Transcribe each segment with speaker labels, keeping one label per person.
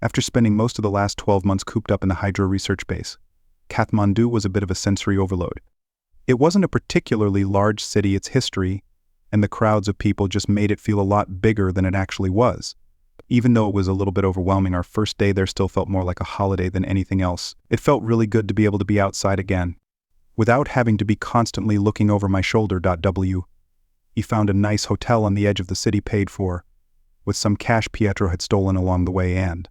Speaker 1: After spending most of the last 12 months cooped up in the Hydro research base, Kathmandu was a bit of a sensory overload. It wasn't a particularly large city, its history and the crowds of people just made it feel a lot bigger than it actually was. Even though it was a little bit overwhelming, our first day there still felt more like a holiday than anything else. It felt really good to be able to be outside again, without having to be constantly looking over my shoulder. He found a nice hotel on the edge of the city paid for, with some cash Pietro had stolen along the way, and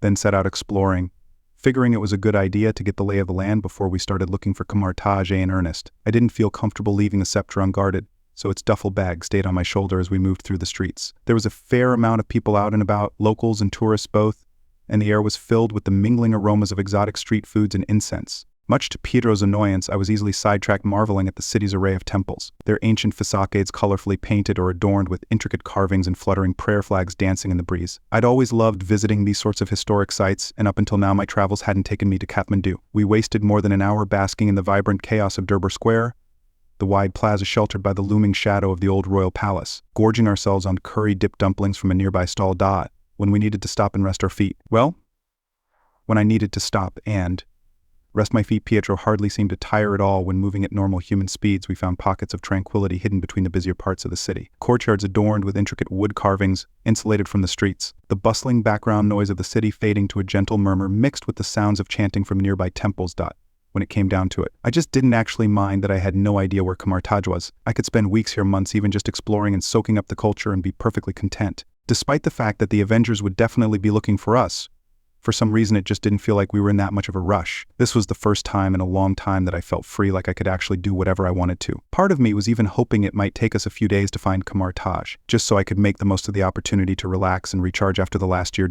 Speaker 1: then set out exploring, figuring it was a good idea to get the lay of the land before we started looking for Camartage in earnest. I didn't feel comfortable leaving the scepter unguarded, so its duffel bag stayed on my shoulder as we moved through the streets. There was a fair amount of people out and about, locals and tourists both, and the air was filled with the mingling aromas of exotic street foods and incense. Much to Pietro's annoyance, I was easily sidetracked marveling at the city's array of temples, their ancient facades colorfully painted or adorned with intricate carvings and fluttering prayer flags dancing in the breeze. I'd always loved visiting these sorts of historic sites, and up until now my travels hadn't taken me to Kathmandu. We wasted more than an hour basking in the vibrant chaos of Durbar Square, the wide plaza sheltered by the looming shadow of the old royal palace, gorging ourselves on curry-dipped dumplings from a nearby stall. When we needed to stop and rest our feet. Well, when I needed to stop and rest my feet, Pietro hardly seemed to tire at all. When moving at normal human speeds, we found pockets of tranquility hidden between the busier parts of the city. Courtyards adorned with intricate wood carvings, insulated from the streets. The bustling background noise of the city fading to a gentle murmur mixed with the sounds of chanting from nearby temples. When it came down to it, I just didn't actually mind that I had no idea where Camartage was. I could spend weeks here, months, even just exploring and soaking up the culture and be perfectly content. Despite the fact that the Avengers would definitely be looking for us, for some reason it just didn't feel like we were in that much of a rush. This was the first time in a long time that I felt free, like I could actually do whatever I wanted to. Part of me was even hoping it might take us a few days to find Camartage, just so I could make the most of the opportunity to relax and recharge after the last year.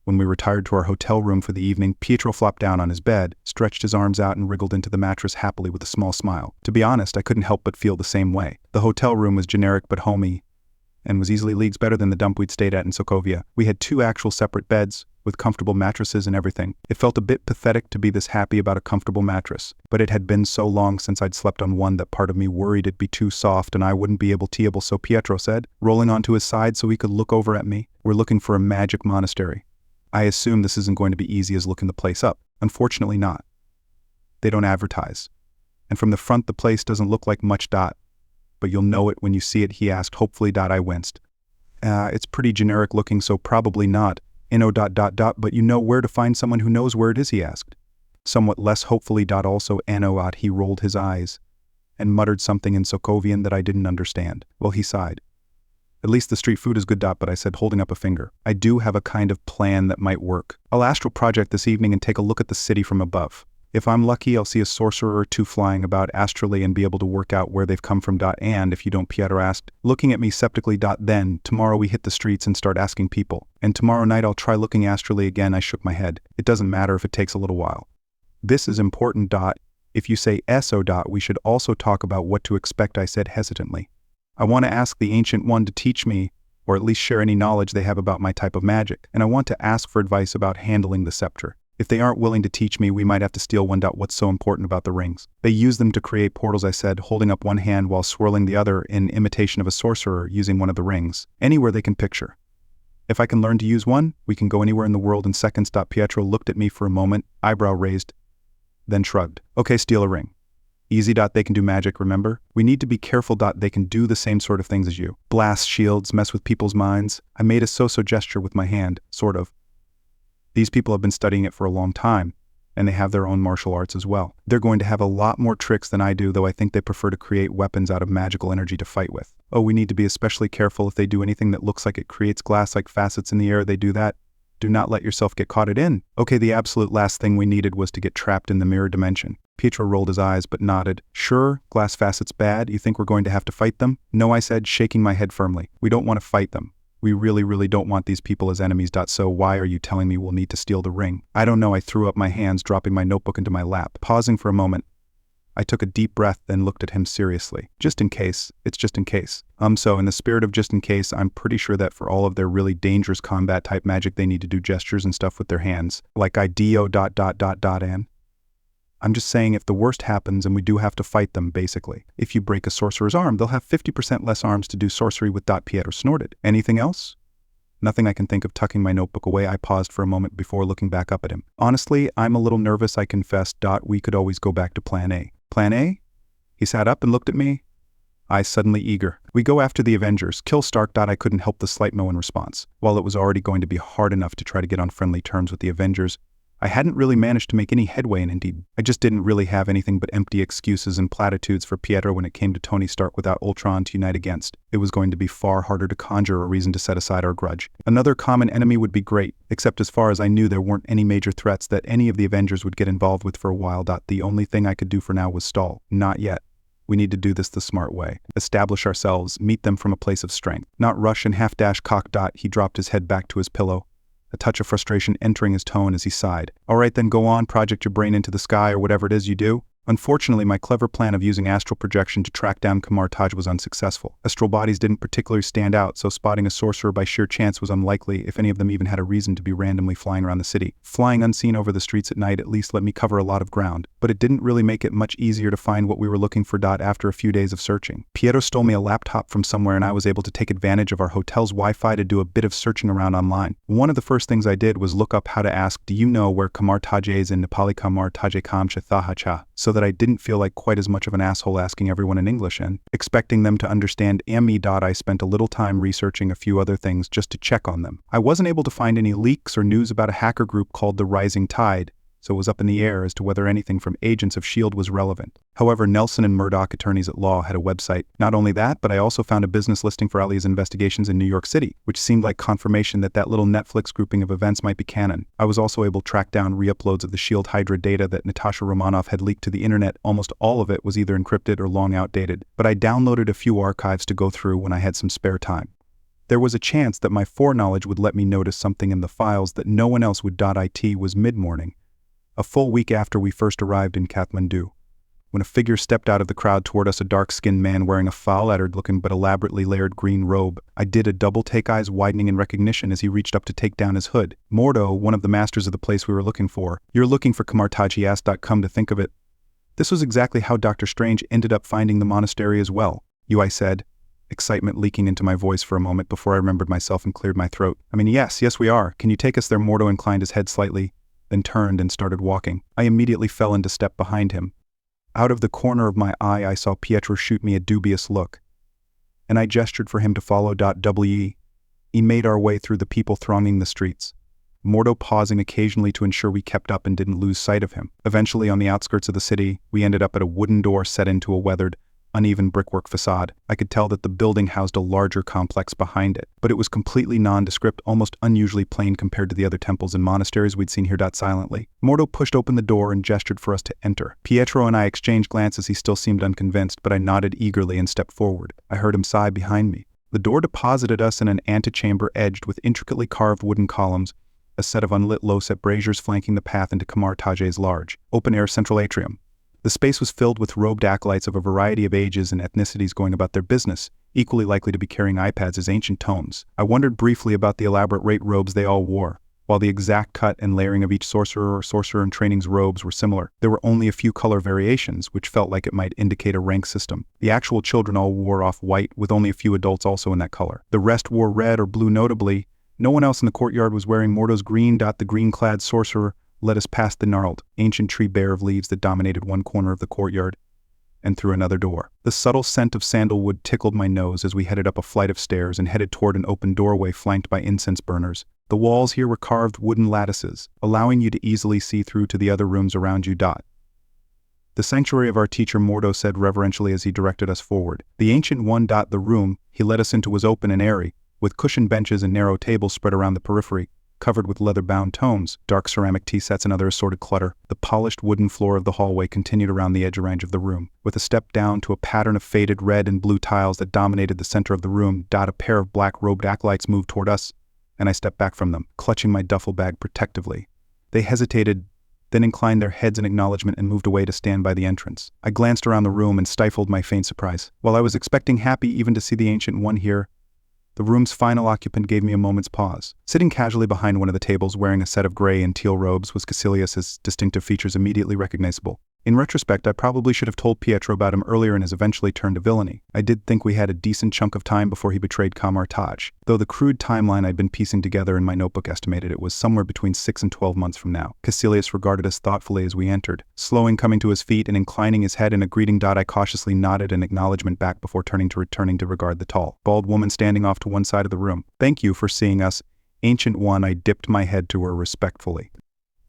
Speaker 1: When we retired to our hotel room for the evening, Pietro flopped down on his bed, stretched his arms out and wriggled into the mattress happily with a small smile. To be honest, I couldn't help but feel the same way. The hotel room was generic but homey, and was easily leagues better than the dump we'd stayed at in Sokovia. We had 2 actual separate beds, with comfortable mattresses and everything. It felt a bit pathetic to be this happy about a comfortable mattress, but it had been so long since I'd slept on one that part of me worried it'd be too soft and I wouldn't be able to, so Pietro said, rolling onto his side so he could look over at me. We're looking for a magic monastery. I assume this isn't going to be easy as looking the place up. Unfortunately not. They don't advertise. And from the front the place doesn't look like much. But you'll know it when you see it, he asked. Hopefully. I winced. It's pretty generic looking, so probably not. But you know where to find someone who knows where it is, he asked. Somewhat less hopefully. Also he rolled his eyes and muttered something in Sokovian that I didn't understand. Well, he sighed. At least the street food is good. But I said, holding up a finger. I do have a kind of plan that might work. I'll astral project this evening and take a look at the city from above. If I'm lucky, I'll see a sorcerer or 2 flying about astrally and be able to work out where they've come from. And if you don't, Pietro asked, looking at me skeptically. Then, tomorrow we hit the streets and start asking people. And tomorrow night I'll try looking astrally again. I shook my head. It doesn't matter if it takes a little while. This is important. If you say so. We should also talk about what to expect, I said hesitantly. I want to ask the Ancient One to teach me, or at least share any knowledge they have about my type of magic, and I want to ask for advice about handling the scepter. If they aren't willing to teach me, we might have to steal one. What's so important about the rings? They use them to create portals, I said, holding up one hand while swirling the other in imitation of a sorcerer using one of the rings. Anywhere they can picture. If I can learn to use one, we can go anywhere in the world in seconds. Pietro looked at me for a moment, eyebrow raised, then shrugged. Okay, steal a ring. Easy. They can do magic, remember? We need to be careful. They can do the same sort of things as you. Blast shields, mess with people's minds. I made a so-so gesture with my hand, sort of. These people have been studying it for a long time, and they have their own martial arts as well. They're going to have a lot more tricks than I do, though I think they prefer to create weapons out of magical energy to fight with. Oh, we need to be especially careful if they do anything that looks like it creates glass-like facets in the air. They do that. Do not let yourself get caught in. Okay, the absolute last thing we needed was to get trapped in the mirror dimension. Pietro rolled his eyes but nodded. Sure, glass facets bad. You think we're going to have to fight them? No, I said, shaking my head firmly. We don't want to fight them. We really don't want these people as enemies. So why are you telling me we'll need to steal the ring? I don't know. I threw up my hands, dropping my notebook into my lap. Pausing for a moment, I took a deep breath, then looked at him seriously. Just in case. It's just in case. So in the spirit of just in case, I'm pretty sure that for all of their really dangerous combat type magic, they need to do gestures and stuff with their hands. Like and. I'm just saying if the worst happens and we do have to fight them, basically. If you break a sorcerer's arm, they'll have 50% less arms to do sorcery with. Pietro snorted. Anything else? Nothing I can think of. Tucking my notebook away, I paused for a moment before looking back up at him. Honestly, I'm a little nervous, I confessed. We could always go back to plan A. Plan A? He sat up and looked at me, eyes suddenly eager. We go after the Avengers. Kill Stark. I couldn't help the slight mo in response. While it was already going to be hard enough to try to get on friendly terms with the Avengers, I hadn't really managed to make any headway, and indeed, I just didn't really have anything but empty excuses and platitudes for Pietro when it came to Tony Stark without Ultron to unite against. It was going to be far harder to conjure a reason to set aside our grudge. Another common enemy would be great, except as far as I knew there weren't any major threats that any of the Avengers would get involved with for a while. The only thing I could do for now was stall. Not yet. We need to do this the smart way. Establish ourselves, meet them from a place of strength. Not rush and half-dash cock. He dropped his head back to his pillow, a touch of frustration entering his tone as he sighed. All right then, go on, project your brain into the sky or whatever it is you do. Unfortunately, my clever plan of using astral projection to track down Kamar Taj was unsuccessful. Astral bodies didn't particularly stand out, so spotting a sorcerer by sheer chance was unlikely, if any of them even had a reason to be randomly flying around the city. Flying unseen over the streets at night at least let me cover a lot of ground, but it didn't really make it much easier to find what we were looking for. After a few days of searching, Pietro stole me a laptop from somewhere and I was able to take advantage of our hotel's Wi-Fi to do a bit of searching around online. One of the first things I did was look up how to ask, "Do you know where Kamar Taj is in Nepali? Kamar Taj Kam Chathahacha," so that I didn't feel like quite as much of an asshole asking everyone in English and expecting them to understand me. I spent a little time researching a few other things just to check on them. I wasn't able to find any leaks or news about a hacker group called the Rising Tide, so it was up in the air as to whether anything from Agents of S.H.I.E.L.D. was relevant. However, Nelson and Murdoch Attorneys at Law had a website. Not only that, but I also found a business listing for Ali's investigations in New York City, which seemed like confirmation that little Netflix grouping of events might be canon. I was also able to track down re-uploads of the S.H.I.E.L.D. Hydra data that Natasha Romanoff had leaked to the internet. Almost all of it was either encrypted or long outdated, but I downloaded a few archives to go through when I had some spare time. There was a chance that my foreknowledge would let me notice something in the files that no one else would. It was mid-morning, a full week after we first arrived in Kathmandu, when a figure stepped out of the crowd toward us, a dark-skinned man wearing a foul-lettered-looking but elaborately layered green robe. I did a double-take, eyes widening in recognition as he reached up to take down his hood. "Mordo, one of the masters of the place we were looking for. You're looking for Kamar Taj," he asked. "Come to think of it, this was exactly how Dr. Strange ended up finding the monastery as well." I said, excitement leaking into my voice for a moment before I remembered myself and cleared my throat. Yes, we are. Can you take us there?" Mordo inclined his head slightly, then turned and started walking. I immediately fell into step behind him. Out of the corner of my eye, I saw Pietro shoot me a dubious look, and I gestured for him to follow. We made our way through the people thronging the streets, Mordo pausing occasionally to ensure we kept up and didn't lose sight of him. Eventually, on the outskirts of the city, we ended up at a wooden door set into a weathered, uneven brickwork facade. I could tell that the building housed a larger complex behind it, but it was completely nondescript, almost unusually plain compared to the other temples and monasteries we'd seen here. Silently, Mordo pushed open the door and gestured for us to enter. Pietro and I exchanged glances. He still seemed unconvinced, but I nodded eagerly and stepped forward. I heard him sigh behind me. The door deposited us in an antechamber edged with intricately carved wooden columns, a set of unlit low-set braziers flanking the path into Kamar Taj's large, open-air central atrium. The space was filled with robed acolytes of a variety of ages and ethnicities going about their business, equally likely to be carrying iPads as ancient tomes. I wondered briefly about the elaborate robes they all wore. While the exact cut and layering of each sorcerer in training's robes were similar, there were only a few color variations, which felt like it might indicate a rank system. The actual children all wore off-white, with only a few adults also in that color. The rest wore red or blue. Notably, no one else in the courtyard was wearing Mordo's green. The green-clad sorcerer led us past the gnarled, ancient tree bare of leaves that dominated one corner of the courtyard, and through another door. The subtle scent of sandalwood tickled my nose as we headed up a flight of stairs and headed toward an open doorway flanked by incense burners. The walls here were carved wooden lattices, allowing you to easily see through to the other rooms around you. The sanctuary of our teacher, Mordo said reverentially as he directed us forward. The ancient one. The room he led us into was open and airy, with cushioned benches and narrow tables spread around the periphery, covered with leather-bound tomes, dark ceramic tea sets, and other assorted clutter. The polished wooden floor of the hallway continued around the edge range of the room, with a step down to a pattern of faded red and blue tiles that dominated the center of the room. A pair of black-robed acolytes moved toward us, and I stepped back from them, clutching my duffel bag protectively. They hesitated, then inclined their heads in acknowledgement and moved away to stand by the entrance. I glanced around the room and stifled my faint surprise. While I was expecting happy even to see the Ancient One here, the room's final occupant gave me a moment's pause. Sitting casually behind one of the tables wearing a set of gray and teal robes was Caecilius, his distinctive features immediately recognizable. In retrospect, I probably should have told Pietro about him earlier and his eventually turned to villainy. I did think we had a decent chunk of time before he betrayed Kamartaj, though the crude timeline I'd been piecing together in my notebook estimated it was somewhere between 6 and 12 months from now. Caecilius regarded us thoughtfully as we entered, slowing, coming to his feet and inclining his head in a greeting. I cautiously nodded an acknowledgement back before returning to regard the tall, bald woman standing off to one side of the room. Thank you for seeing us, Ancient One. I dipped my head to her respectfully.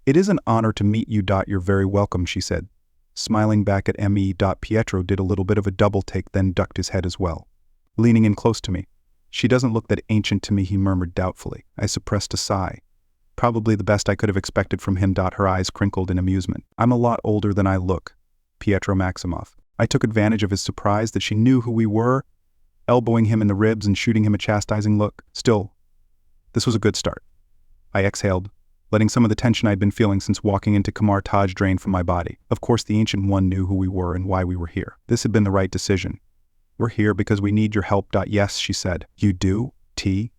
Speaker 1: It is an honor to meet you. You're very welcome, she said. Smiling back at me. Pietro did a little bit of a double take, then ducked his head as well, leaning in close to me. She doesn't look that ancient to me, he murmured doubtfully. I suppressed a sigh. Probably the best I could have expected from him. Her eyes crinkled in amusement. I'm a lot older than I look, Pietro Maximoff. I took advantage of his surprise that she knew who we were, elbowing him in the ribs and shooting him a chastising look. Still, this was a good start. I exhaled, letting some of the tension I'd been feeling since walking into Kamartaj drain from my body. Of course, the Ancient One knew who we were and why we were here. This had been the right decision. We're here because we need your help. Yes, she said. You do? T?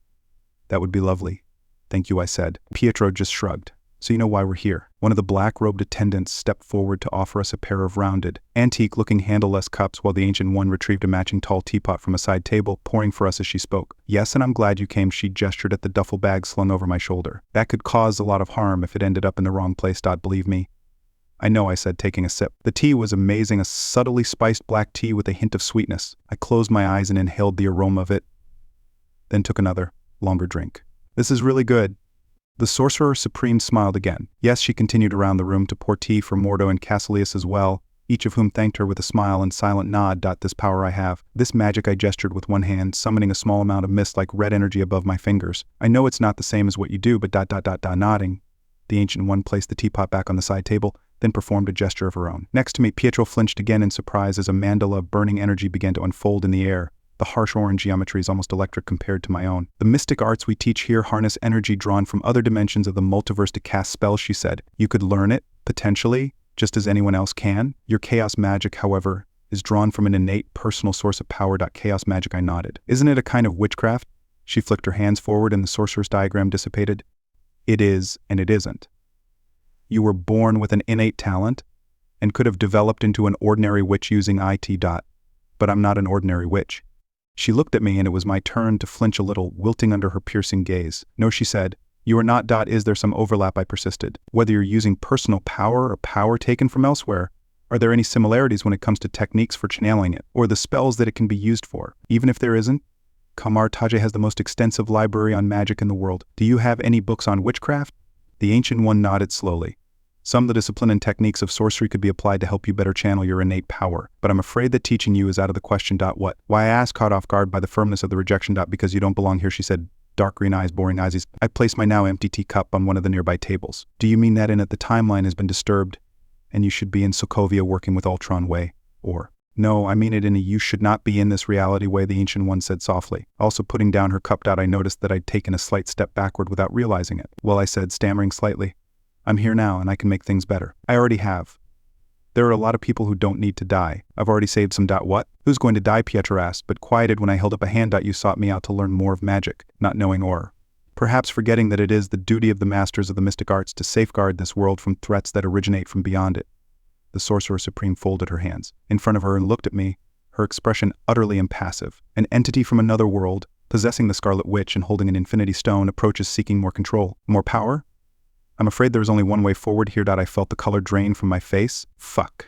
Speaker 1: That would be lovely. Thank you, I said. Pietro just shrugged. So you know why we're here. One of the black-robed attendants stepped forward to offer us a pair of rounded, antique-looking handleless cups while the Ancient One retrieved a matching tall teapot from a side table, pouring for us as she spoke. Yes, and I'm glad you came, she gestured at the duffel bag slung over my shoulder. That could cause a lot of harm if it ended up in the wrong place. Believe me. I know, I said, taking a sip. The tea was amazing, a subtly spiced black tea with a hint of sweetness. I closed my eyes and inhaled the aroma of it, then took another, longer drink. This is really good. The Sorcerer Supreme smiled again. Yes, she continued around the room to pour tea for Mordo and Caecilius as well, each of whom thanked her with a smile and silent nod. This power I have. This magic, I gestured with one hand, summoning a small amount of mist like red energy above my fingers. I know it's not the same as what you do, but nodding. The Ancient One placed the teapot back on the side table, then performed a gesture of her own. Next to me, Pietro flinched again in surprise as a mandala of burning energy began to unfold in the air. The harsh orange geometry is almost electric compared to my own. The mystic arts we teach here harness energy drawn from other dimensions of the multiverse to cast spells, she said. You could learn it, potentially, just as anyone else can. Your chaos magic, however, is drawn from an innate personal source of power. Chaos magic, I nodded. Isn't it a kind of witchcraft? She flicked her hands forward and the sorcerer's diagram dissipated. It is, and it isn't. You were born with an innate talent and could have developed into an ordinary witch using it. But I'm not an ordinary witch. She looked at me and it was my turn to flinch a little, wilting under her piercing gaze. No, she said. You are not. Is there some overlap? I persisted. Whether you're using personal power or power taken from elsewhere, are there any similarities when it comes to techniques for channeling it, or the spells that it can be used for? Even if there isn't, Kamartaj has the most extensive library on magic in the world. Do you have any books on witchcraft? The Ancient One nodded slowly. Some of the discipline and techniques of sorcery could be applied to help you better channel your innate power, but I'm afraid that teaching you is out of the question. What? Why, I asked, caught off guard by the firmness of the rejection. Because you don't belong here, she said, dark green eyes, boring eyes. I placed my now empty teacup on one of the nearby tables. Do you mean that in it the timeline has been disturbed, and you should be in Sokovia working with Ultron way? Or, no, I mean it in a you should not be in this reality way, the Ancient One said softly. Also putting down her cup. I noticed that I'd taken a slight step backward without realizing it. Well, I said, stammering slightly. I'm here now, and I can make things better. I already have. There are a lot of people who don't need to die. I've already saved some. What? Who's going to die? Pietro asked, but quieted when I held up a hand. You sought me out to learn more of magic, not knowing or perhaps forgetting that it is the duty of the masters of the mystic arts to safeguard this world from threats that originate from beyond it. The Sorcerer Supreme folded her hands in front of her and looked at me, her expression utterly impassive. An entity from another world, possessing the Scarlet Witch and holding an infinity stone, approaches seeking more control, more power? I'm afraid there is only one way forward here. I felt the color drain from my face. Fuck.